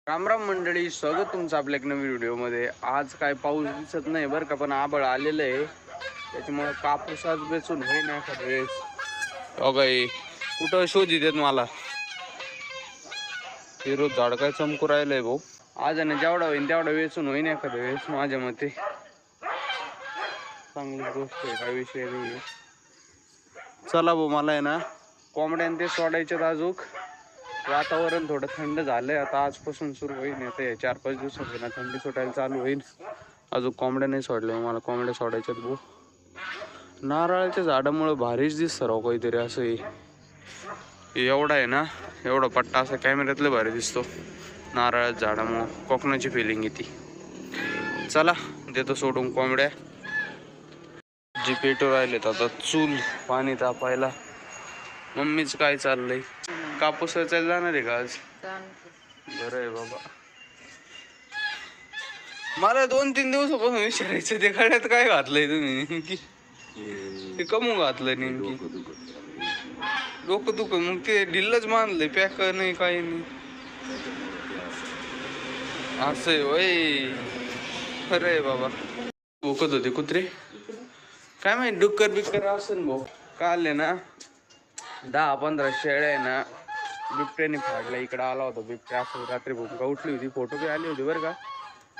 रामराम मंडळी, स्वागत तुमचं आपल्या एक नवीन व्हिडिओमध्ये. आज काय पाऊस दिसत नाही बरं का, पण आबळ आलेलं आहे त्याच्यामुळे कापूस आज बेचून होईना एखाद्या वेळेस. काय कुठं शोध देत मला ते रोज झाड काय चमकू राहिलंय भाऊ. आज आणि जेवढा होईन तेवढा वेचून होईन एखाद्या वेळेस. माझ्या मते चांगली गोष्ट आहे, काय विषय नाही. चला भाऊ, मला आहे ना कोंबड्यान ते सोडायचे. अजूक वातावरण थोडं थंड झालंय आता, आजपासून सुरू होईल. आता 4-5 दिवसांनी थंडी सुटायला चालू होईल. अजून कोंबड्या नाही सोडल्या, मला कोंबड्या सोडायच्यात भाऊ. नारळाच्या झाडामुळे भारीच दिसतं राव काहीतरी असं. एवढा आहे ना, एवढा पट्टा असा कॅमेऱ्यातलं भारी दिसतो नारळाच्या झाडामुळं. कोकणाची फिलिंग येते. चला देतो सोडून कोंबड्या. जी पेटो राहिलेत आता चूल पाणी तापायला. मम्मीच काय चाललंय? कापूस वेचायला जाणार आहे का आज? बरं आहे बाबा. मला 2-3 दिवसापासून विचारायचं ते खड्यात काय घातलंय तुम्ही? ते कमू घातलं नेमकी? डोकं दुखत मग ते ढिल्लच बांधलंय, पॅक नाही काही नाही असं आहे वय. खरं आहे बाबा. भोकत होते कुत्रे काय माहिती, डुक्कर बिक्कर असेल भाऊ. काल आहे ना 10-15 शेळ्या आहे ना बिबट्याने फाडल्या. इकडे आला होता बिबट्या असं रात्री भूमिका उठली होती, फोटो बी आली होती बरं का.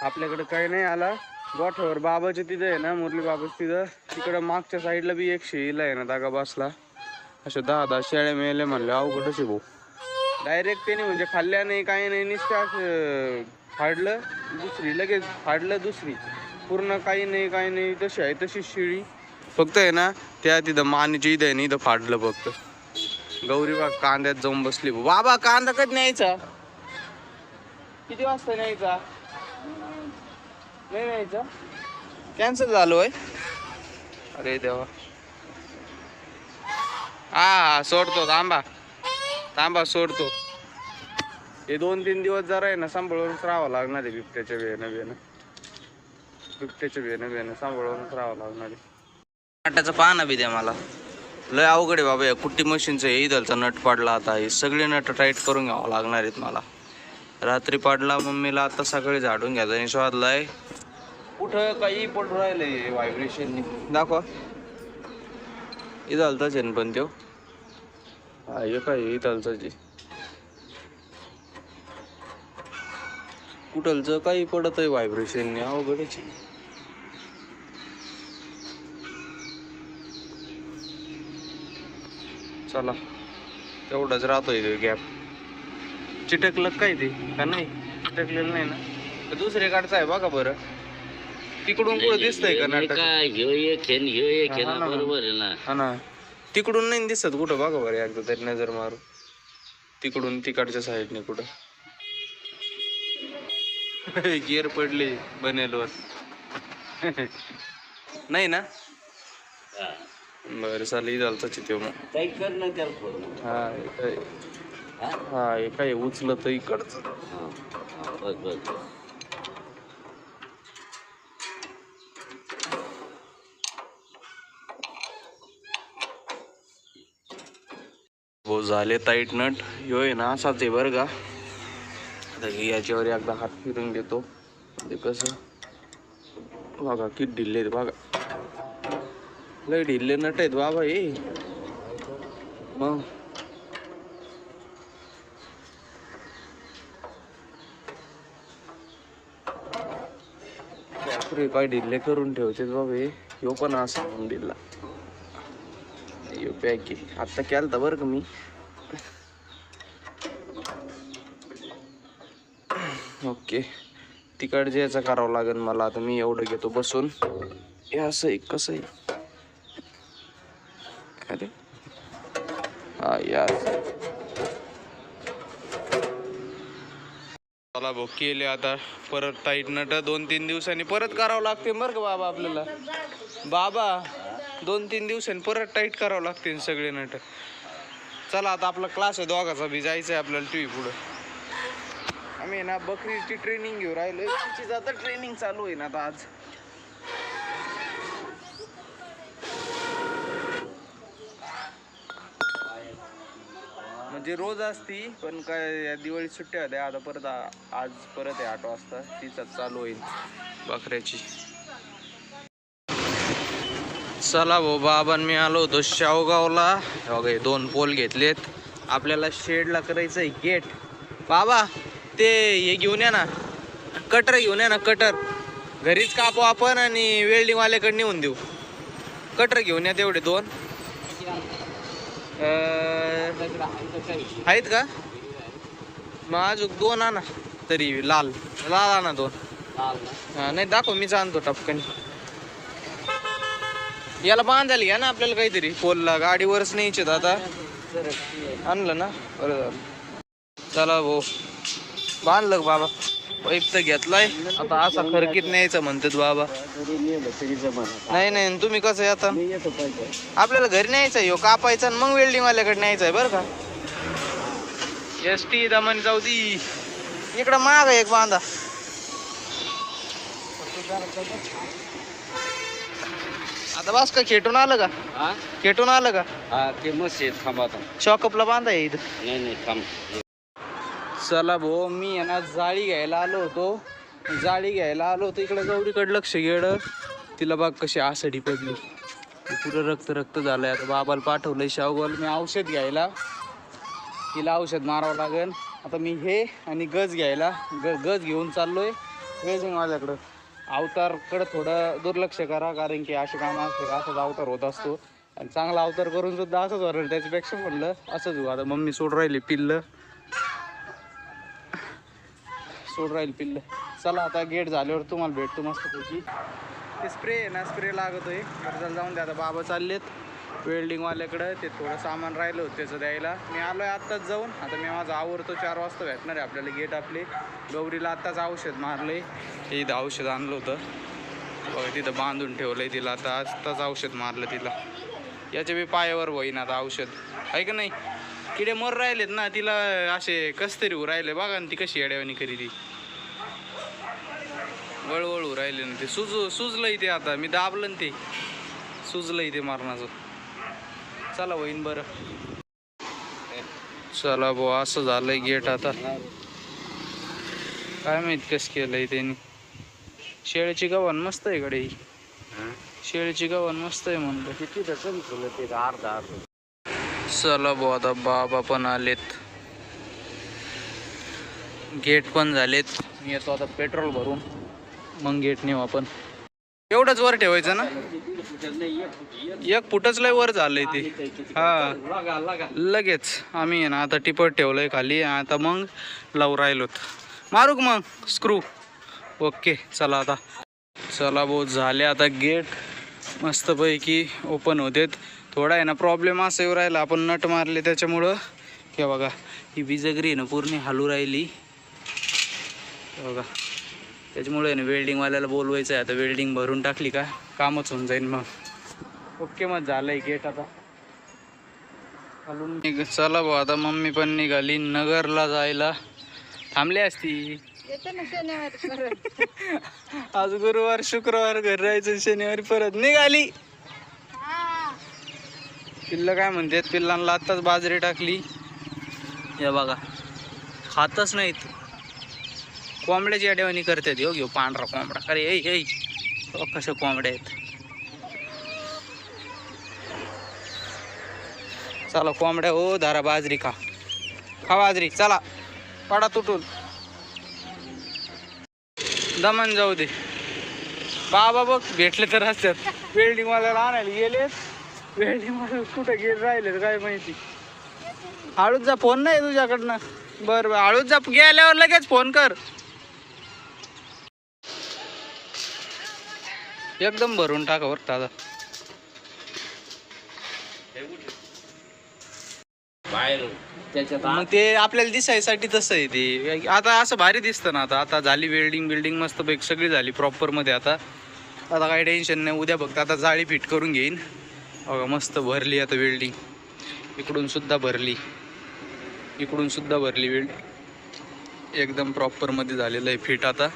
आपल्याकडे काही नाही आला. गोठ्यावर बाबाच्या तिथं आहे ना, मुरली बाबाच तिथं, तिकडं मागच्या साईडला बी एक शेळीला आहे ना दागा बसला. अशा 10-10 शेळ्या मिळाल्या म्हणलं अवघडच आहे भाऊ. डायरेक्ट त्याने म्हणजे खाल्ल्या नाही काही नाही, नुसतं असं फाडलं दुसरी, लगेच फाडलं दुसरी, पूर्ण काही नाही तशी आहे तशी शेळी. फक्त आहे ना त्या तिथं मानेची इथं आहे ना, इथं फाडलं फक्त. गौरी बाग कांद्यात जाऊन बसली. बाबा कांदा कधी न्यायचा? किती वाजता न्यायचा? नाही न्यायचा, कॅन्सल झालोय. अरे देवा. हा सोडतो, थांबा सोडतो. हे 2-3 दिवस जरा आहे ना सांभाळूनच राहावं लागणार आहे. बिबट्याच्या बेनं सांभाळूनच राहावं लागणार आहे. नाटाचं पाहणं बी द्या मला, लय अवघड आहे बाबा. या कुट्टी मशीनचं इथलचा नट पाडला. आता हे सगळे नट टाईट करून घ्यावं लागणार आहेत मला. रात्री पाडला मम्मीला, आता सकाळी झाडून घ्यायचा आणि शोधलाय. कुठं काही पडून राहिलंय व्हायब्रेशन. दाखवा इथलचाच आहे पण त्यो. हा हे काय इथलचाच आहे. कुठलचं काही पडत आहे व्हायब्रेशन, अवघडच. चला तेवढंच राहतोय गॅप. चिटकलं काय ते का नाही? चिटकलेलं नाही ना, तर दुसरे काढचं आहे बघा बरं. तिकडून कुठं दिसतंय का नाटक? बरोबर आहे ना. हा ना, तिकडून नाही दिसत कुठं बघा बरं, एकदा तरी नजर मारू. तिकडून तिकडच्या साईडने कुठं गिअर पडले बनेलवर नाही ना. बरं चालेल, झालता चित्ते मग काही कर ना त्याला. हा हे काय उचलं तर इकडचं. हो झाले टाईट नट. ह्यो आहे ना असाच आहे बरं का. आता याच्यावर एकदा हात फिरून घेतो. ते कसं बघा किती ढिल्ले आहेत बघा, लय ढिल्ले नट आहेत बाबा हे. मग बापरे काय ढिल्ले करून ठेवतात बाबा हे. ह्यो पण असा म्हणून दिला पॅक आता केलं तर बरं का मी. ओके तिकडचे याचं करावं लागेल मला. आता मी एवढं घेतो बसून. हे असं आहे कसं आहे अरे हा यार. चला भाऊ केले आता परत टाईट नट. 2-3 दिवसांनी परत करावं लागते बरं का बाबा आपल्याला. बाबा 2-3 दिवसांनी परत टाईट करावं लागते सगळे नट. चला आता आपला क्लास आहे दोघाचा बी, जायचं आहे आपल्याला टीव्ही पुढं. आम्ही ना बकरीची ट्रेनिंग घेऊ राहिलो. तिची आता ट्रेनिंग चालू आहे ना आता आज. म्हणजे रोज असती, पण काय या दिवाळी सुट्ट्या होत्या. आता परत आज परत आहे 8 वाजता तिचा चालू होईल बकऱ्याची. चला भाऊ बाबां मी आलो होतो शेवगावला. बघा 2 पोल घेतलेत. आपल्याला शेडला करायचं आहे गेट. बाबा ते हे घेऊन या ना, कटर घेऊन या ना, कटर घरीच कापू आपण आणि वेल्डिंगवाल्याकडे नेऊन देऊ. कटर घेऊन या तेवढे 2 आहेत का? मग अजून 2 आणा तरी. लाल लाल आणा 2. नाही दाखव मीच आणतो टपकन. याला बांधायला घ्या ना आपल्याला काहीतरी पोलला. गाडीवरच न्यायचे आता. आणलं ना बरं झालं. चला भाऊ बांधलं बाबा. पाईप तर घेतलाय आता. असा खरकीत न्यायचं म्हणतात बाबा. नाही नाही तुम्ही कसं आहे आता, आपल्याला घरी न्यायचं आहे कापायचं आणि मग वेल्डिंग वाल्याकडे न्यायचं आहे बरं का. एसटी दमन जाऊ दी. इकडं माग एक बांधा. आता बस का खेटून आलं का? खेटून आलं का? ते मस्त आहे. थांबा आता. शॉकअपला बांधा इथं. नाही थांब. चला भाऊ मी आहे ना जाळी घ्यायला आलो होतो. इकडे गौरीकडे लक्ष गेलं. तिला बघ कशी आसडी पडली. पुरं रक्त झालंय. आता बाबाला पाठवलंय शेवगावला मी औषध घ्यायला. तिला औषध मारावं लागेल. आता मी हे आणि गज घ्यायला गज घेऊन चाललोय वेजिंगवाल्याकडं. अवतारकडं थोडं दुर्लक्ष करा, कारण की असे कामं असते का असाच अवतार होत असतो. आणि चांगला अवतार करून सुद्धा असंच वरलं. त्याच्यापेक्षा म्हणलं असंच घेऊ. आता मम्मी सोड राहिली पिल्लं. चला आता गेट झाल्यावर तुम्हाला भेटतो मस्तपैकी. ते स्प्रे आहे ना, स्प्रे लागतोय. तर जाऊन द्या. आता बाबा चाललेत वेल्डिंगवाल्याकडं. ते थोडं सामान राहिलं होतं त्याचं द्यायला. मी आलो आहे आत्ताच जाऊन. आता मी माझा आवरतो. 4 वाजता भेटणार आहे आपल्याला गेट आपले. गौरीला आत्ताच औषध मारलं आहे. इथं औषध आणलं होतं बघा. तिथं बांधून ठेवलं आहे तिला. आता आत्ताच औषध मारलं तिला. याच्या बी पायावर होईन आता औषध आहे का नाही. किडे मर राहिलेत ना तिला. असे कस तरी राहिले बघा ना. ती कशी येड्यावानी करी ती. वळवळू राहिले ना ते. सुजलंय ते. आता मी दाबलं ना ते सुजलंय ते मारणाचं. चला होईन बरं. चला भाऊ असं झालंय गेट. आता काय माहित कसं केलंय त्यांनी. शेळीची गव्हाण मस्त आहे कडे. शेळीची गव्हाण मस्त आहे म्हणलं. किती कमी ठेवलं ते अर्धा. चला भाऊ आता बाबा पण आलेत. गेट पण झालेत. मी येतो आता पेट्रोल भरून मग गेट नेऊ आपण. एवढंच वर ठेवायचं ना. 1 फुटच लय वर झालंय ते. हा लगेच आम्ही आहे ना आता टिपट ठेवलंय खाली. आता मग लावू राहिलोत. मारू का मग स्क्रू. ओके चला आता. चला भाऊ झाले आता गेट मस्तपैकी ओपन होतेत. थोडा आहे ना प्रॉब्लेम असं येऊ राहिला. आपण नट मारले त्याच्यामुळं. हे बघा ही बिजगरी आहे ना पूर्ण हालू राहिली बघा. त्याच्यामुळे ना वेल्डिंगवाल्याला बोलवायचं आहे. आता वेल्डिंग भरून टाकली का कामच होऊन जाईल मग. ओके मग झालंय गेट आता खालून. चला भाऊ आता मम्मी पण निघाली नगरला जायला. थांबली असती. आज गुरुवार शुक्रवार घरी राहायचं. शनिवारी परत निघाली. पिल्लं काय म्हणतात. पिल्लांना आत्ताच बाजरी टाकली. या बघा खातच नाहीत. कोंबड्याची अडवणी करतात. हो घेऊ पांढरा कोंबडा. अरे ऐ कशा कोंबड्या आहेत. चला कोंबड्या हो धारा बाजरी खा बाजरी. चला पाडा तुटून दमन जाऊ दे. बाबा बघ भेटले तर असतात. वेल्डिंगवाल्याला आणायला गेलेत. वेल्डिंगवाला कुठं गेले राहिले काय माहिती. हळूच जा. फोन नाही तुझ्याकडनं. बरं हळूच जा. गेल्यावर लगेच फोन कर. एकदम भरून टाका बरं दादा. बाहेर त्याच्यात मग ते आपल्याला दिसायसाठी तसं आहे ते. आता असं भारी दिसतं ना. आता झाली वेल्डिंग मस्त पैकी सगळी झाली प्रॉपर मध्ये. आता काही टेन्शन नाही. उद्या फक्त आता जाळी फिट करून घेईन बघा. मस्त भरली आता वेल्डिंग. इकडून सुद्धा भरली वेल्ड. एकदम प्रॉपर मध्ये झालेलं आहे फिट. आता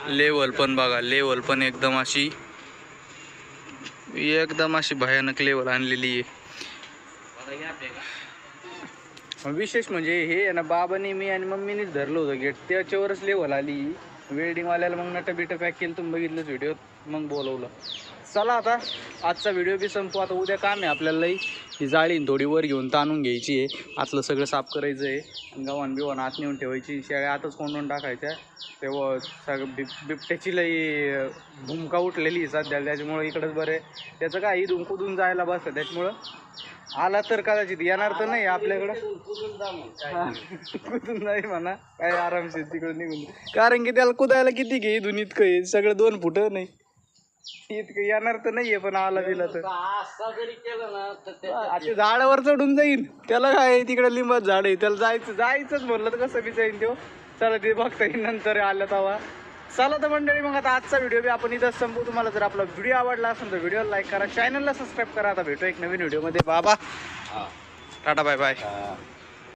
लेवल पण बघा. लेवल पण एकदम अशी भयानक लेवल आणलेली आहे. विशेष म्हणजे हे आहे ना, बाबांनी मी आणि मम्मीनीच धरलं होतं गेट, त्याच्यावरच लेवल आली. वेल्डिंगवाल्याला मग नट बिट पॅक केलं, तुम्ही बघितलं व्हिडिओ, मग बोलवलं. चला आता आजचा व्हिडिओ बी संपू. आता उद्या काम आहे आपल्याला लई. ही जाळी थोडी वर घेऊन ताणून घ्यायची आहे, आतलं सगळं साफ करायचं आहे, गव्हाण बिव्हाण आत नेऊन ठेवायची, शेळ्या आतच कोंडून टाकायच्या. तेव्हा सगळं बिबट्याची लई भूमिका उठलेली आहे सध्या, त्याच्यामुळं इकडंच बरं आहे. त्याचं काय इथून कुदून जायला बसतं, त्याच्यामुळं आला तर कदाचित, येणार तर नाही आपल्याकडं. कुठून नाही म्हणा, काय आरामशीर तिकडं निघून, कारण की त्याला कुदायला किती घे इथून इतकं आहे, सगळं 2 फुटं नाही, इतकं येणार तर नाहीये. पण आला दिला तर असं जरी केलं ना तर आता झाडावर चढून जाईल. त्याला काय तिकडे लिंबात झाड आहे, त्याला जायचंच म्हणलं तर कसं बी जाईल तो. चला ते बघता येईल नंतर आलं तवा. चला तर मंडळी, मग आता आजचा व्हिडिओ बी आपण इथंच संपू. तुम्हाला जर आपला व्हिडिओ आवडला असेल तर व्हिडिओला लाईक करा, चॅनलला सबस्क्राईब करा. आता भेटू एक नवीन व्हिडिओमध्ये. बाबा टाटा, बाय बाय.